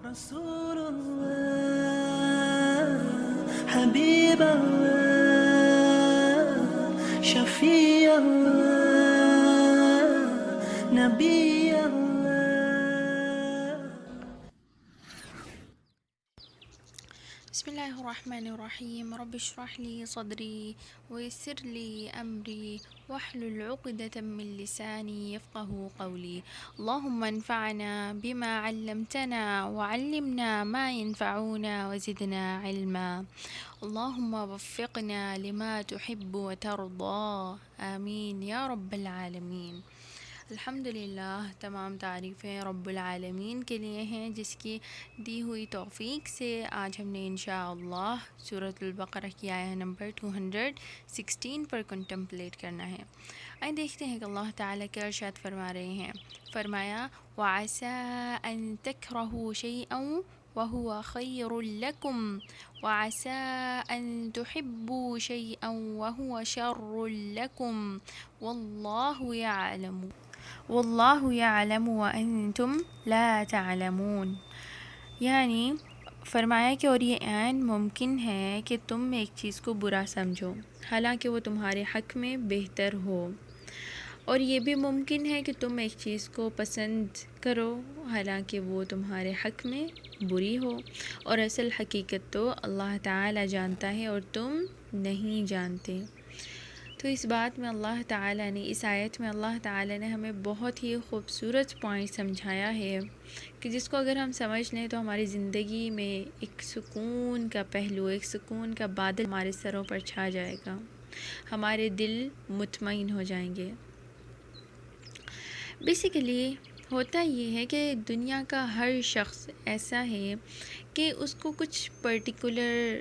رسول الله حبيب الله شفيع الله نبي الله. بسم الله الرحمن الرحيم. رب اشرح لي صدري ويسر لي أمري واحلل عقدة من لساني يفقه قولي. اللهم انفعنا بما علمتنا وعلمنا ما ينفعنا وزدنا علما. اللهم وفقنا لما تحب وترضى. آمين یا رب العالمین. الحمدللہ، تمام تعریفیں رب العالمین کے لیے ہیں، جس کی دی ہوئی توفیق سے آج ہم نے انشاءاللہ سورۃ البقرہ کی آیہ نمبر 216 پر کنٹمپلیٹ کرنا ہے۔ آئیں دیکھتے ہیں کہ اللہ تعالیٰ کیا ارشاد فرما رہے ہیں۔ فرمایا وَعَسَىٰ أَن تَكْرَهُوا شَيْئًا وَهُوَ خَيْرٌ لَكُمْ وَعَسَىٰ أَن تُحِبُّوا شَيْئًا وَهُوَ شَرٌّ لَكُمْ واللہ یعلم وانتم لا تعلمون۔ یعنی فرمایا کہ اور یہ عین ممکن ہے کہ تم ایک چیز کو برا سمجھو حالانکہ وہ تمہارے حق میں بہتر ہو، اور یہ بھی ممکن ہے کہ تم ایک چیز کو پسند کرو حالانکہ وہ تمہارے حق میں بری ہو، اور اصل حقیقت تو اللہ تعالی جانتا ہے اور تم نہیں جانتے۔ تو اس بات میں اللہ تعالیٰ نے، اس آیت میں اللہ تعالیٰ نے ہمیں بہت ہی خوبصورت پوائنٹ سمجھایا ہے کہ جس کو اگر ہم سمجھ لیں تو ہماری زندگی میں ایک سکون کا پہلو، ایک سکون کا بادل ہمارے سروں پر چھا جائے گا، ہمارے دل مطمئن ہو جائیں گے۔ بیسیکلی ہوتا یہ ہے کہ دنیا کا ہر شخص ایسا ہے کہ اس کو کچھ پرٹیکولر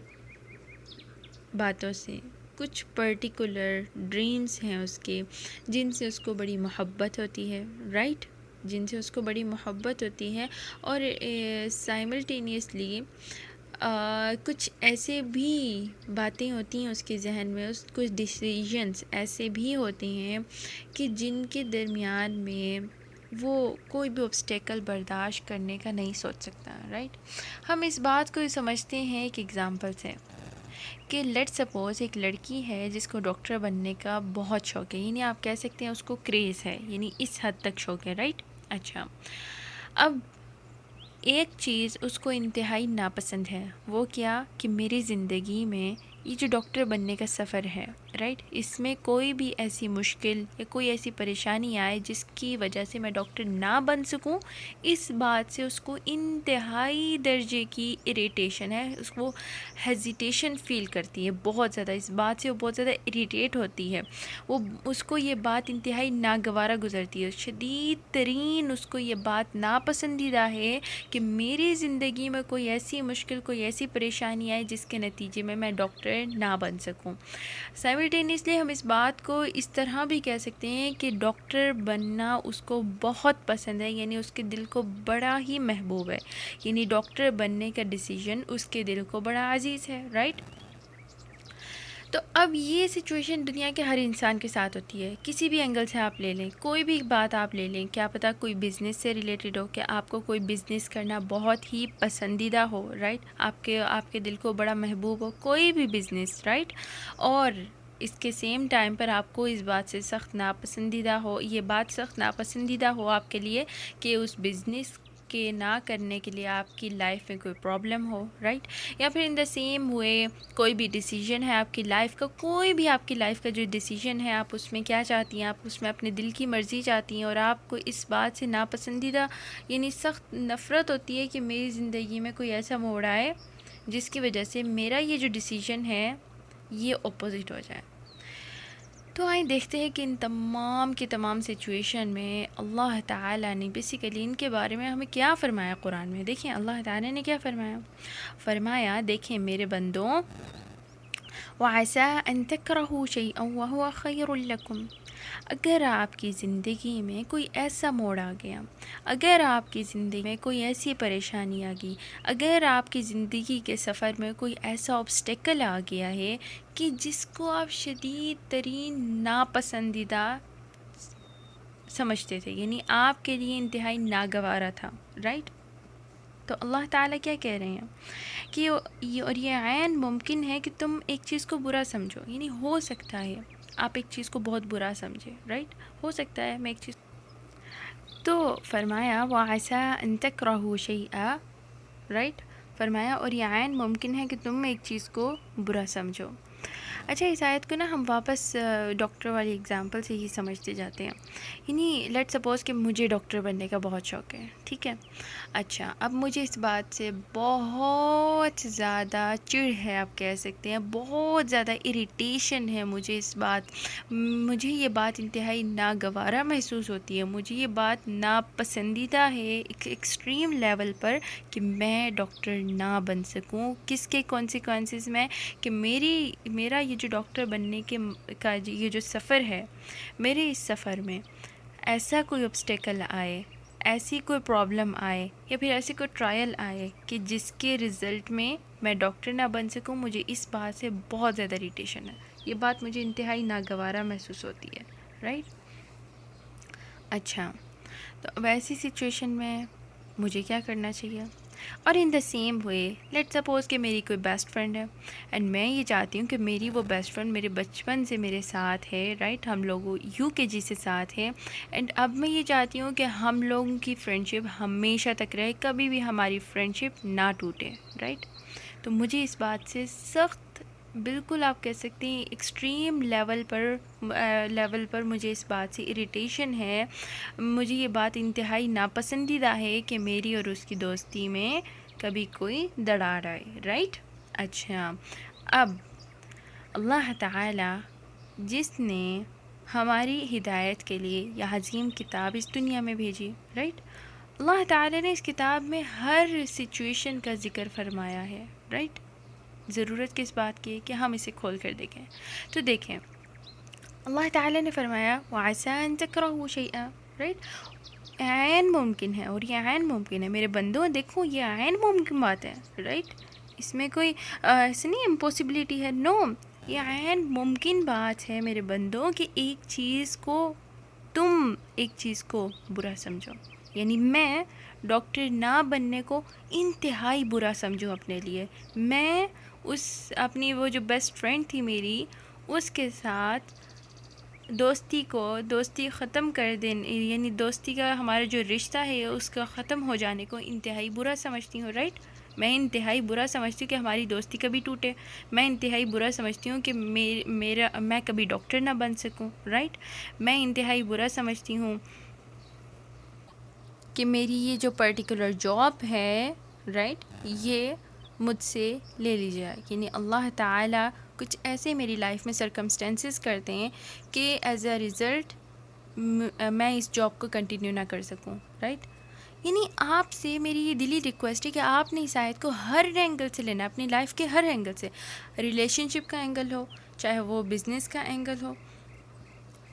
باتوں سے، کچھ پرٹیکولر ڈریمز ہیں اس کے، جن سے اس کو بڑی محبت ہوتی ہے، رائٹ، جن سے اس کو بڑی محبت ہوتی ہے، اور سائملٹینیسلی کچھ ایسے بھی باتیں ہوتی ہیں اس کے ذہن میں، کچھ ڈیسیژنس ایسے بھی ہوتے ہیں کہ جن کے درمیان میں وہ کوئی بھی obstacle برداشت کرنے کا نہیں سوچ سکتا، رائٹ۔ ہم اس بات کو سمجھتے ہیں ایک ایگزامپل سے کہ لیٹ سپوز ایک لڑکی ہے جس کو ڈاکٹر بننے کا بہت شوق ہے، یعنی آپ کہہ سکتے ہیں اس کو کریز ہے، یعنی اس حد تک شوق ہے، رائٹ۔ اچھا، اب ایک چیز اس کو انتہائی ناپسند ہے، وہ کیا کہ میری زندگی میں یہ جو ڈاکٹر بننے کا سفر ہے، رائٹ، اس میں کوئی بھی ایسی مشکل یا کوئی ایسی پریشانی آئے جس کی وجہ سے میں ڈاکٹر نہ بن سکوں، اس بات سے اس کو انتہائی درجے کی اریٹیشن ہے، اس کو ہیزیٹیشن فیل کرتی ہے بہت زیادہ، اس بات سے وہ بہت زیادہ اریٹیٹ ہوتی ہے، وہ اس کو یہ بات انتہائی ناگوارہ گزرتی ہے، شدید ترین اس کو یہ بات ناپسندیدہ ہے کہ میری زندگی میں کوئی ایسی مشکل، کوئی ایسی پریشانی آئے جس کے نتیجے میں میں ڈاکٹر نہ بن سکوں۔ سائملٹینیسلی ہم اس بات کو اس طرح بھی کہہ سکتے ہیں کہ ڈاکٹر بننا اس کو بہت پسند ہے، یعنی اس کے دل کو بڑا ہی محبوب ہے، یعنی ڈاکٹر بننے کا ڈیسیژن اس کے دل کو بڑا عزیز ہے، رائٹ۔ تو اب یہ سچویشن دنیا کے ہر انسان کے ساتھ ہوتی ہے، کسی بھی اینگل سے آپ لے لیں، کوئی بھی بات آپ لے لیں، کیا پتہ کوئی بزنس سے ریلیٹڈ ہو کہ آپ کو کوئی بزنس کرنا بہت ہی پسندیدہ ہو، رائٹ، آپ کے دل کو بڑا محبوب ہو کوئی بھی بزنس، رائٹ، اور اس کے سیم ٹائم پر آپ کو اس بات سے سخت ناپسندیدہ ہو، یہ بات سخت ناپسندیدہ ہو آپ کے لیے کہ اس بزنس کے نہ کرنے کے لیے آپ کی لائف میں کوئی پرابلم ہو، رائٹ، یا پھر ان دا سیم ہوئے کوئی بھی ڈیسیژن ہے آپ کی لائف کا، کوئی بھی آپ کی لائف کا جو ڈیسیژن ہے آپ اس میں کیا چاہتی ہیں، آپ اس میں اپنے دل کی مرضی چاہتی ہیں، اور آپ کو اس بات سے ناپسندیدہ یعنی سخت نفرت ہوتی ہے کہ میری زندگی میں کوئی ایسا موڑ آئے جس کی وجہ سے میرا یہ جو ڈیسیژن ہے یہ اپوزٹ ہو جائے۔ تو آئیں دیکھتے ہیں کہ ان تمام کی تمام سچویشن میں اللہ تعالیٰ نے بیسیکلی ان کے بارے میں ہمیں کیا فرمایا قرآن میں۔ دیکھیں اللہ تعالیٰ نے کیا فرمایا، دیکھیں میرے بندوں، وَعَسَىٰ أَن تَكْرَهُوا شَيْئًا وَهُوَ خَيْرٌ لَكُمْ، اگر آپ کی زندگی میں کوئی ایسا موڑ آ گیا، اگر آپ کی زندگی میں کوئی ایسی پریشانی آ گئی، اگر آپ کی زندگی کے سفر میں کوئی ایسا obstacle آ گیا ہے کہ جس کو آپ شدید ترین ناپسندیدہ سمجھتے تھے، یعنی آپ کے لیے انتہائی ناگوارا تھا، رائٹ، تو اللہ تعالیٰ کیا کہہ رہے ہیں کہ اور یہ عین ممکن ہے کہ تم ایک چیز کو برا سمجھو، یعنی ہو سکتا ہے آپ ایک چیز کو بہت برا سمجھے، رائٹ، ہو سکتا ہے میں ایک چیز، تو فرمایا وَعَسَىٰ أَن تَكْرَهُوا شَيْئًا، رائٹ، فرمایا اور یہ عین ممکن ہے کہ تم ایک چیز کو برا سمجھو۔ اچھا، اس آیت کو نا ہم واپس ڈاکٹر والی اگزامپل سے ہی سمجھتے جاتے ہیں، یعنی لیٹ سپوز کہ مجھے ڈاکٹر بننے کا بہت شوق ہے، ٹھیک ہے، اچھا اب مجھے اس بات سے بہت زیادہ چڑ ہے، آپ کہہ سکتے ہیں بہت زیادہ اریٹیشن ہے مجھے اس بات، مجھے یہ بات انتہائی ناگوارہ محسوس ہوتی ہے، مجھے یہ بات ناپسندیدہ ہے ایک ایکسٹریم لیول پر کہ میں ڈاکٹر نہ بن سکوں۔ کس کے کانسیکوینسز میں کہ میرا یہ جو ڈاکٹر بننے کا یہ جو سفر ہے، میرے اس سفر میں ایسا کوئی obstacle آئے، ایسی کوئی پرابلم آئے یا پھر ایسی کوئی ٹرائل آئے کہ جس کے رزلٹ میں ڈاکٹر نہ بن سکوں، مجھے اس بات سے بہت زیادہ اریٹیشن ہے، یہ بات مجھے انتہائی ناگوارہ محسوس ہوتی ہے، رائٹ۔ اچھا، تو ویسی سچویشن میں مجھے کیا کرنا چاہیے؟ اور in the same way let suppose کہ میری کوئی بیسٹ فرینڈ ہے اینڈ میں یہ چاہتی ہوں کہ میری وہ بیسٹ فرینڈ میرے بچپن سے میرے ساتھ ہے، رائٹ، ہم لوگ UKG سے ساتھ ہے، اینڈ اب میں یہ چاہتی ہوں کہ ہم لوگوں کی فرینڈشپ ہمیشہ تک رہے، کبھی بھی ہماری فرینڈشپ نہ ٹوٹے، رائٹ۔ تو مجھے اس بات سے سخت، بالکل آپ کہہ سکتے ہیں ایکسٹریم لیول پر مجھے اس بات سے اریٹیشن ہے، مجھے یہ بات انتہائی ناپسندیدہ ہے کہ میری اور اس کی دوستی میں کبھی کوئی دراڑ آئے، رائٹ۔ اچھا، اب اللہ تعالیٰ جس نے ہماری ہدایت کے لیے یہ عظیم کتاب اس دنیا میں بھیجی، رائٹ، اللہ تعالیٰ نے اس کتاب میں ہر سچویشن کا ذکر فرمایا ہے، رائٹ۔ ضرورت کس بات کی ہے کہ ہم اسے کھول کر دیکھیں، تو دیکھیں اللہ تعالیٰ نے فرمایا وَعَسَىٰ أَن تَكْرَهُوا شَيْئًا، رائٹ، عین ممکن ہے، اور یہ عین ممکن ہے میرے بندوں، دیکھو یہ عین ممکن بات ہے، رائٹ، اس میں کوئی ایسے نہیں امپاسبلٹی ہے، نو، یہ عین ممکن بات ہے میرے بندوں کہ تم ایک چیز کو برا سمجھو، یعنی میں ڈاکٹر نہ بننے کو انتہائی برا سمجھوں اپنے لیے، میں اپنی وہ جو بیسٹ فرینڈ تھی میری، اس کے ساتھ دوستی ختم کر دینے، یعنی دوستی کا ہمارا جو رشتہ ہے اس کا ختم ہو جانے کو انتہائی برا سمجھتی ہوں، رائٹ، میں انتہائی برا سمجھتی ہوں کہ ہماری دوستی کبھی ٹوٹے، میں انتہائی برا سمجھتی ہوں کہ میں کبھی ڈاکٹر نہ بن سکوں، رائٹ، میں انتہائی برا سمجھتی ہوں کہ میری یہ جو پرٹیکولر جاب ہے، رائٹ، یہ مجھ سے لے لی جائے، یعنی اللہ تعالیٰ کچھ ایسے میری لائف میں سرکمسٹینسز کرتے ہیں کہ ایز اے ریزلٹ میں اس جاب کو کنٹینیو نہ کر سکوں، رائٹ۔ یعنی آپ سے میری یہ دلی ریکویسٹ ہے کہ آپ نے اس آیت کو ہر اینگل سے لینا، اپنی لائف کے ہر اینگل سے، ریلیشن شپ کا اینگل ہو، چاہے وہ بزنس کا اینگل ہو،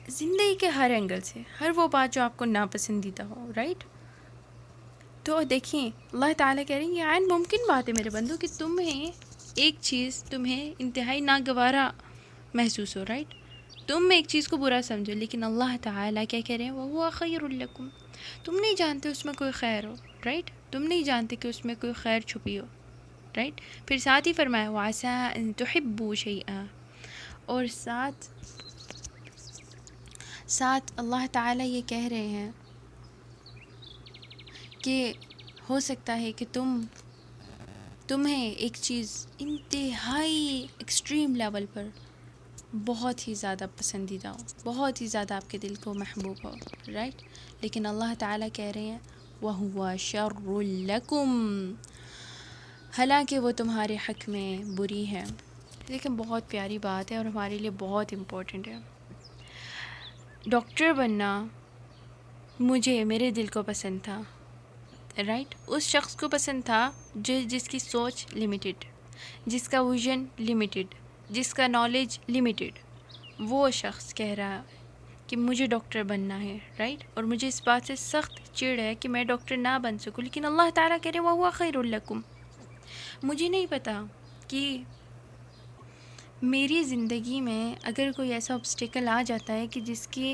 زندگی کے ہر اینگل سے، ہر وہ بات جو آپ کو ناپسندیدہ ہو، رائٹ۔ تو دیکھیں اللہ تعالیٰ کہہ رہے ہیں یہ عین ممکن بات ہے میرے بندوں کہ ایک چیز تمہیں انتہائی ناگوارہ محسوس ہو، رائٹ، تم ایک چیز کو برا سمجھو، لیکن اللہ تعالیٰ کیا کہہ رہے ہیں وَهُوَ خَيْرٌ لَكُمْ، تم نہیں جانتے اس میں کوئی خیر ہو، رائٹ، تم نہیں جانتے کہ اس میں کوئی خیر چھپی ہو، رائٹ۔ پھر ساتھ ہی فرمایا وَعَسَىٰ أَن تُحِبُّوا شَيْئًا، اور ساتھ اللہ تعالیٰ یہ کہہ رہے ہیں کہ ہو سکتا ہے کہ تمہیں ایک چیز انتہائی ایکسٹریم لیول پر بہت ہی زیادہ پسندیدہ ہو، بہت ہی زیادہ آپ کے دل کو محبوب ہو، رائٹ، لیکن اللہ تعالیٰ کہہ رہے ہیں وَهُوَ شَرٌّ لَكُمْ، حالانکہ وہ تمہارے حق میں بری ہے۔ لیکن بہت پیاری بات ہے اور ہمارے لیے بہت امپورٹنٹ ہے۔ ڈاکٹر بننا میرے دل کو پسند تھا، رائٹ، اس شخص کو پسند تھا جس کی سوچ لمیٹڈ، جس کا ویژن لمیٹڈ، جس کا نالج لمیٹڈ، وہ شخص کہہ رہا کہ مجھے ڈاکٹر بننا ہے، رائٹ، اور مجھے اس بات سے سخت چڑ ہے کہ میں ڈاکٹر نہ بن سکوں، لیکن اللہ تعالیٰ کہہ رہے وَهُوَ خَيْرٌ لَكُمْ، مجھے نہیں پتا کہ میری زندگی میں اگر کوئی ایسا obstacle آ جاتا ہے کہ جس کے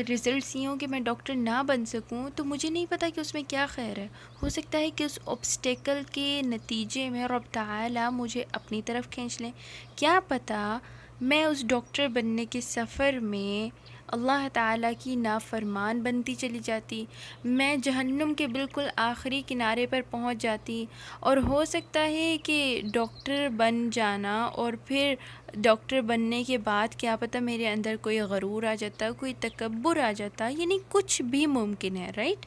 رزلٹس یہ ہوں کہ میں ڈاکٹر نہ بن سکوں، تو مجھے نہیں پتہ کہ اس میں کیا خیر ہے۔ ہو سکتا ہے کہ اس obstacle کے نتیجے میں رب تعالی مجھے اپنی طرف کھینچ لیں۔ کیا پتہ میں اس ڈاکٹر بننے کے سفر میں اللہ تعالیٰ کی نافرمان بنتی چلی جاتی، میں جہنم کے بالکل آخری کنارے پر پہنچ جاتی، اور ہو سکتا ہے کہ ڈاکٹر بن جانا اور پھر ڈاکٹر بننے کے بعد کیا پتہ میرے اندر کوئی غرور آ جاتا، کوئی تکبر آ جاتا، یعنی کچھ بھی ممکن ہے، رائٹ؟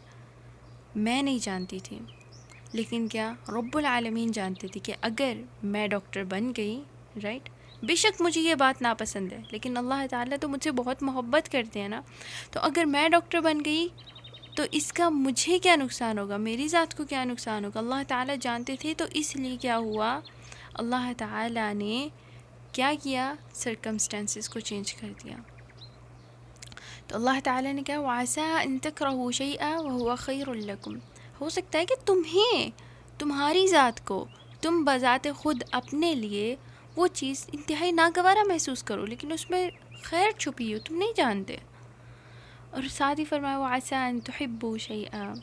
میں نہیں جانتی تھی، لیکن کیا رب العالمین جانتے تھے کہ اگر میں ڈاکٹر بن گئی، رائٹ، بے شک مجھے یہ بات ناپسند ہے، لیکن اللہ تعالیٰ تو مجھ سے بہت محبت کرتے ہیں نا، تو اگر میں ڈاکٹر بن گئی تو اس کا مجھے کیا نقصان ہوگا، میری ذات کو کیا نقصان ہوگا، اللہ تعالیٰ جانتے تھے۔ تو اس لیے کیا ہوا، اللہ تعالیٰ نے کیا کیا، سرکمسٹانسز کو چینج کر دیا۔ تو اللہ تعالیٰ نے کہا وَعَسَىٰ أَن تَكْرَهُوا شَيْئًا وَهُوَ خَيْرٌ لَكُمْ، ہو سکتا ہے کہ تمہاری ذات کو، تم بذات خود اپنے لیے وہ چیز انتہائی ناگوارا محسوس کرو، لیکن اس میں خیر چھپی ہو، تم نہیں جانتے۔ اور ساتھ ہی فرمایا وَعَسَىٰ أَن تُحِبُّوا شَيْئًا،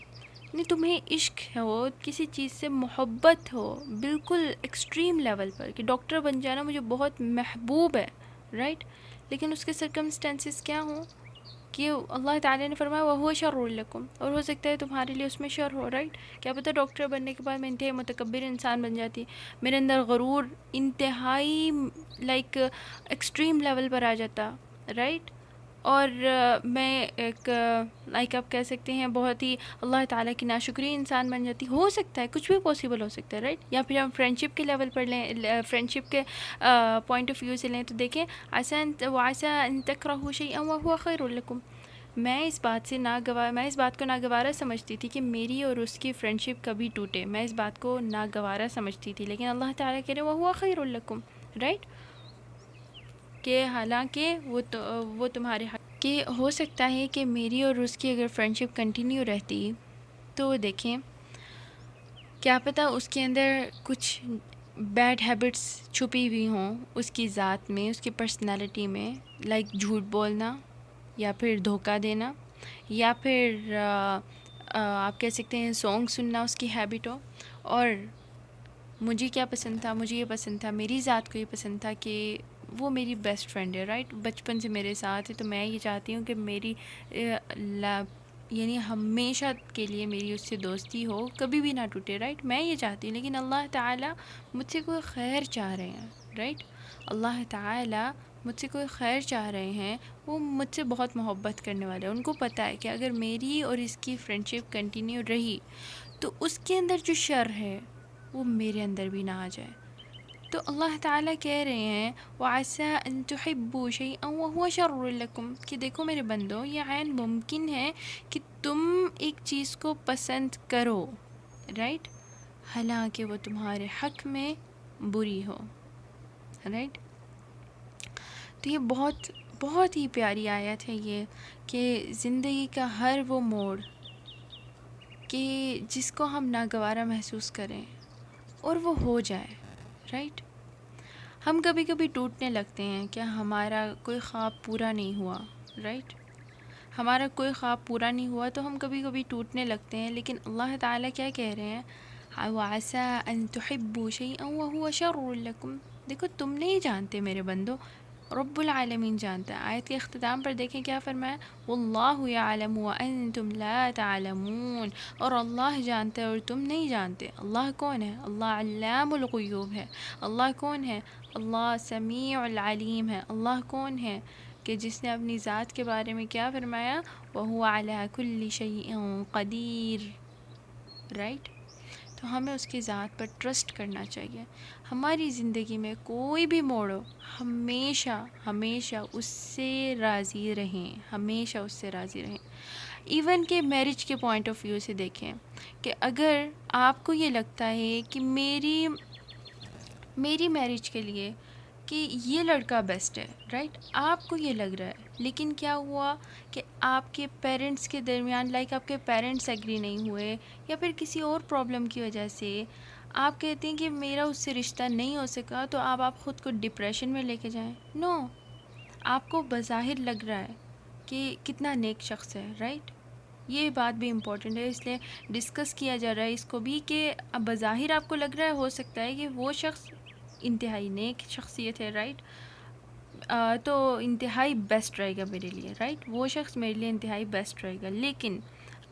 یعنی تمہیں عشق ہو، کسی چیز سے محبت ہو بالکل ایکسٹریم لیول پر، کہ ڈاکٹر بن جانا مجھے بہت محبوب ہے، رائٹ، لیکن اس کے سرکمسٹانسز کیا ہوں کہ اللہ تعالیٰ نے فرمایا وَهُوَ شَرٌّ لَكُمْ، اور ہو سکتا ہے تمہارے لیے اس میں شر ہو، رائٹ۔ کیا پتہ ڈاکٹر بننے کے بعد میں انتہائی متکبر انسان بن جاتی، میرے اندر غرور انتہائی ایکسٹریم لیول پر آ جاتا، رائٹ، اور میں ایک آپ کہہ سکتے ہیں بہت ہی اللہ تعالیٰ کی ناشکری انسان بن جاتی۔ ہو سکتا ہے، کچھ بھی پاسبل ہو سکتا ہے، رائٹ۔ یا پھر ہم فرینڈشپ کے لیول پر لیں، فرینڈشپ کے پوائنٹ آف ویو سے لیں تو دیکھیں وَعَسَىٰ أَن تَكْرَهُوا شَيْئًا وَهُوَ خَيْرٌ لَكُمْ، میں اس بات کو ناگوارا سمجھتی تھی کہ میری اور اس کی فرینڈشپ کبھی ٹوٹے، میں اس بات کو ناگوارا سمجھتی تھی، لیکن اللہ تعالیٰ کہہ رہے وَهُوَ خَيْرٌ لَكُمْ، رائٹ، کہ حالانکہ وہ تمہارے حق کہ ہو سکتا ہے کہ میری اور اس کی اگر فرینڈشپ کنٹینیو رہتی تو دیکھیں کیا پتہ اس کے اندر کچھ بیڈ ہیبٹس چھپی ہوئی ہوں، اس کی ذات میں، اس کی پرسنالٹی میں، لائک جھوٹ بولنا، یا پھر دھوکہ دینا، یا پھر آپ کہہ سکتے ہیں سانگ سننا اس کی ہیبٹ ہو۔ اور مجھے کیا پسند تھا، مجھے یہ پسند تھا، میری ذات کو یہ پسند تھا کہ وہ میری بیسٹ فرینڈ ہے، رائٹ، بچپن سے میرے ساتھ ہے، تو میں یہ چاہتی ہوں کہ میری یعنی ہمیشہ کے لیے میری اس سے دوستی ہو، کبھی بھی نہ ٹوٹے، رائٹ، میں یہ چاہتی ہوں، لیکن اللہ تعالیٰ مجھ سے کوئی خیر چاہ رہے ہیں، رائٹ، اللہ تعالیٰ مجھ سے کوئی خیر چاہ رہے ہیں، وہ مجھ سے بہت محبت کرنے والے ہیں، ان کو پتہ ہے کہ اگر میری اور اس کی فرینڈشپ کنٹینیو رہی تو اس کے اندر جو شر ہے وہ میرے اندر بھی نہ آ جائے۔ تو اللہ تعالیٰ کہہ رہے ہیں وَعَسَىٰ أَن تُحِبُّوا شَيْئًا وَهُوَ شَرٌّ لَكُمْ، کہ دیکھو میرے بندو، یہ عین ممکن ہے کہ تم ایک چیز کو پسند کرو، رائٹ، حالانکہ وہ تمہارے حق میں بری ہو، رائٹ۔ تو یہ بہت بہت ہی پیاری آیت ہے یہ، کہ زندگی کا ہر وہ موڑ کہ جس کو ہم ناگوارا محسوس کریں اور وہ ہو جائے، رائٹ، ہم کبھی کبھی ٹوٹنے لگتے ہیں کہ ہمارا کوئی خواب پورا نہیں ہوا، رائٹ، ہمارا کوئی خواب پورا نہیں ہوا تو ہم کبھی کبھی ٹوٹنے لگتے ہیں، لیکن اللہ تعالیٰ کیا کہہ رہے ہیں وَعَسَىٰ أَن تُحِبُّوا شَيْئًا وَهُوَ شَرٌّ لَكُمْ، دیکھو تم نہیں جانتے میرے بندو، رب العالمین جانتا ہے۔ آیت کے اختتام پر دیکھیں کیا فرمایا وَاللَّهُ يَعْلَمُ وَأَنْتُمْ لَا تَعْلَمُونَ، اور اللہ جانتا ہے اور تم نہیں جانتے۔ اللہ کون ہے؟ اللہ علام الغیوب ہے۔ اللہ کون ہے؟ اللہ سمیع العلیم ہے۔ اللہ کون ہے کہ جس نے اپنی ذات کے بارے میں کیا فرمایا وَهُوَ عَلَىٰ كُلِّ شَيْءٍ قَدِيرٌ، رائٹ۔ تو ہمیں اس کی ذات پر ٹرسٹ کرنا چاہیے۔ ہماری زندگی میں کوئی بھی موڑ ہو، ہمیشہ ہمیشہ اس سے راضی رہیں، ہمیشہ اس سے راضی رہیں۔ ایون کہ میرج کے پوائنٹ آف ویو سے دیکھیں کہ اگر آپ کو یہ لگتا ہے کہ میری میرج کے لیے کہ یہ لڑکا بیسٹ ہے، رائٹ، آپ کو یہ لگ رہا ہے، لیکن کیا ہوا کہ آپ کے پیرنٹس کے درمیان آپ کے پیرنٹس ایگری نہیں ہوئے، یا پھر کسی اور پرابلم کی وجہ سے آپ کہتے ہیں کہ میرا اس سے رشتہ نہیں ہو سکا تو آپ خود کو ڈپریشن میں لے کے جائیں. نو، آپ کو بظاہر لگ رہا ہے کہ کتنا نیک شخص ہے، رائٹ. یہ بات بھی امپورٹنٹ ہے، اس لیے ڈسکس کیا جا رہا ہے اس کو بھی کہ بظاہر آپ کو لگ رہا ہے، ہو سکتا ہے کہ وہ شخص انتہائی نیک شخصیت ہے، رائٹ. تو انتہائی بیسٹ رہے گا میرے لیے، رائٹ. وہ شخص میرے لیے انتہائی بیسٹ رہے گا، لیکن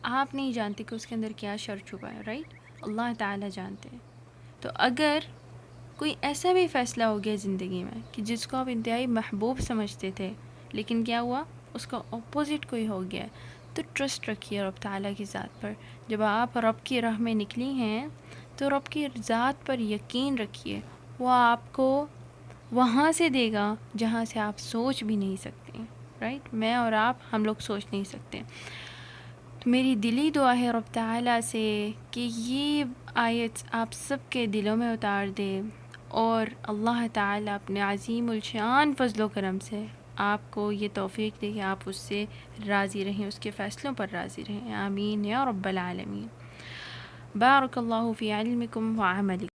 آپ نہیں جانتے کہ اس کے اندر کیا شر چھپا ہے، رائٹ. اللہ تعالیٰ جانتے ہیں. تو اگر کوئی ایسا بھی فیصلہ ہو گیا زندگی میں کہ جس کو آپ انتہائی محبوب سمجھتے تھے، لیکن کیا ہوا، اس کا اپوزٹ کوئی ہو گیا، تو ٹرسٹ رکھیے رب تعالیٰ کی ذات پر. جب آپ رب کی راہ میں نکلی ہیں تو رب کی ذات پر یقین رکھیے، وہ آپ کو وہاں سے دے گا جہاں سے آپ سوچ بھی نہیں سکتے، رائٹ. میں اور آپ، ہم لوگ سوچ نہیں سکتے. تو میری دلی دعا ہے رب تعالیٰ سے کہ یہ آیت آپ سب کے دلوں میں اتار دے، اور اللہ تعالیٰ اپنے عظیم الشان فضل و کرم سے آپ کو یہ توفیق دے کہ آپ اس سے راضی رہیں، اس کے فیصلوں پر راضی رہیں. آمین یا رب العالمین. بارک اللہ فی علمکم و عملکم.